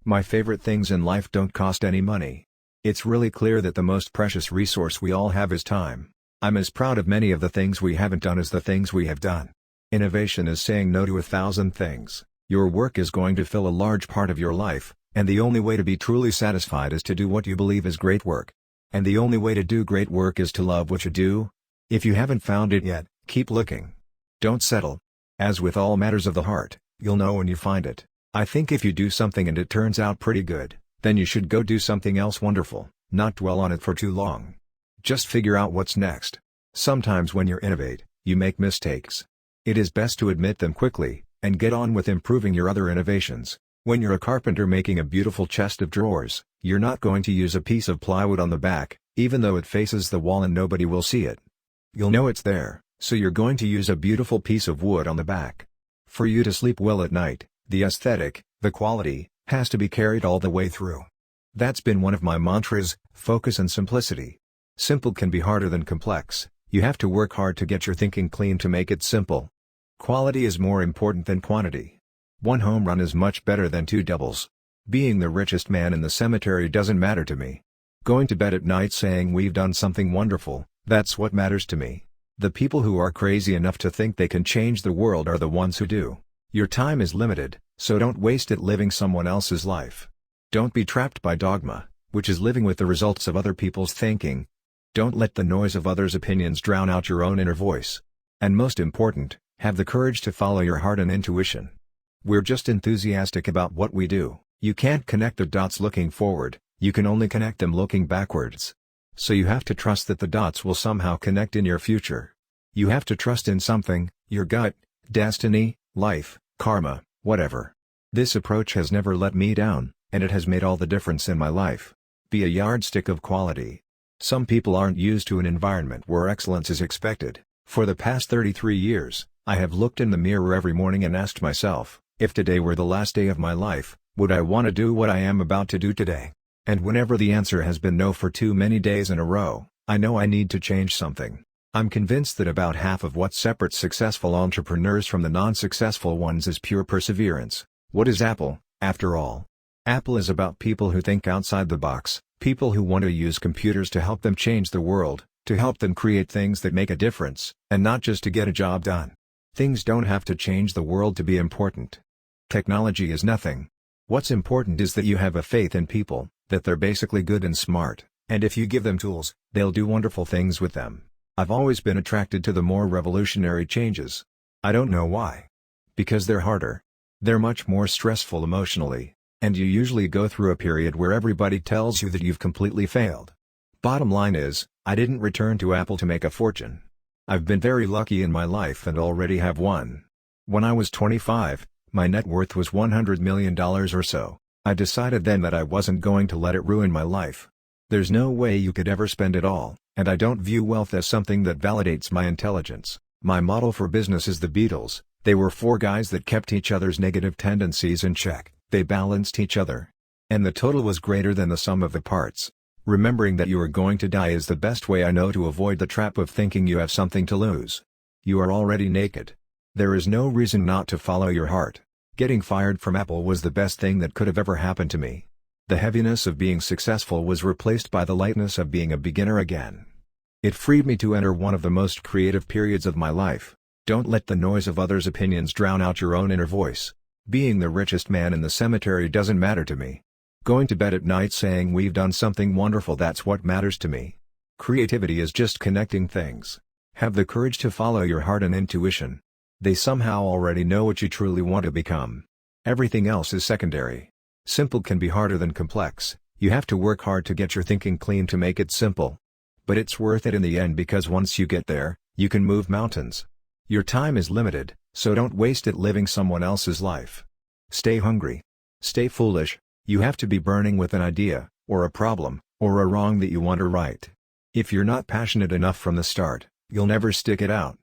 My favorite things in life don't cost any money. It's really clear that the most precious resource we all have is time. I'm as proud of many of the things we haven't done as the things we have done. Innovation is saying no to 1,000 things. Your work is going to fill a large part of your life, and the only way to be truly satisfied is to do what you believe is great work. And the only way to do great work is to love what you do. If you haven't found it yet, keep looking. Don't settle. As with all matters of the heart, you'll know when you find it. I think if you do something and it turns out pretty good, then you should go do something else wonderful, not dwell on it for too long. Just figure out what's next. Sometimes when you innovate, you make mistakes. It is best to admit them quickly, and get on with improving your other innovations. When you're a carpenter making a beautiful chest of drawers, you're not going to use a piece of plywood on the back, even though it faces the wall and nobody will see it. You'll know it's there, so you're going to use a beautiful piece of wood on the back. For you to sleep well at night, the aesthetic, the quality, has to be carried all the way through. That's been one of my mantras: focus and simplicity. Simple can be harder than complex. You have to work hard to get your thinking clean to make it simple. Quality is more important than quantity. One home run is much better than 2 doubles. Being the richest man in the cemetery doesn't matter to me. Going to bed at night saying we've done something wonderful, that's what matters to me. The people who are crazy enough to think they can change the world are the ones who do. Your time is limited, so don't waste it living someone else's life. Don't be trapped by dogma, which is living with the results of other people's thinking. Don't let the noise of others' opinions drown out your own inner voice. And most important, have the courage to follow your heart and intuition. We're just enthusiastic about what we do. You can't connect the dots looking forward, you can only connect them looking backwards. So you have to trust that the dots will somehow connect in your future. You have to trust in something, your gut, destiny, life, karma, whatever. This approach has never let me down, and it has made all the difference in my life. Be a yardstick of quality. Some people aren't used to an environment where excellence is expected. For the past 33 years, I have looked in the mirror every morning and asked myself, if today were the last day of my life, would I want to do what I am about to do today? And whenever the answer has been no for too many days in a row, I know I need to change something. I'm convinced that about half of what separates successful entrepreneurs from the non-successful ones is pure perseverance. What is Apple, after all? Apple is about people who think outside the box, people who want to use computers to help them change the world, to help them create things that make a difference, and not just to get a job done. Things don't have to change the world to be important. Technology is nothing. What's important is that you have a faith in people, that they're basically good and smart, and if you give them tools, they'll do wonderful things with them. I've always been attracted to the more revolutionary changes. I don't know why. Because they're harder. They're much more stressful emotionally, and you usually go through a period where everybody tells you that you've completely failed. Bottom line is, I didn't return to Apple to make a fortune. I've been very lucky in my life and already have won. When I was 25, my net worth was $100 million or so. I decided then that I wasn't going to let it ruin my life. There's no way you could ever spend it all, and I don't view wealth as something that validates my intelligence. My model for business is the Beatles. They were 4 guys that kept each other's negative tendencies in check. They balanced each other. And the total was greater than the sum of the parts. Remembering that you are going to die is the best way I know to avoid the trap of thinking you have something to lose. You are already naked. There is no reason not to follow your heart. Getting fired from Apple was the best thing that could have ever happened to me. The heaviness of being successful was replaced by the lightness of being a beginner again. It freed me to enter one of the most creative periods of my life. Don't let the noise of others' opinions drown out your own inner voice. Being the richest man in the cemetery doesn't matter to me. Going to bed at night saying we've done something wonderful, that's what matters to me. Creativity is just connecting things. Have the courage to follow your heart and intuition. They somehow already know what you truly want to become. Everything else is secondary. Simple can be harder than complex. You have to work hard to get your thinking clean to make it simple. But it's worth it in the end, because once you get there, you can move mountains. Your time is limited, so don't waste it living someone else's life. Stay hungry. Stay foolish. You have to be burning with an idea, or a problem, or a wrong that you want to right. If you're not passionate enough from the start, you'll never stick it out.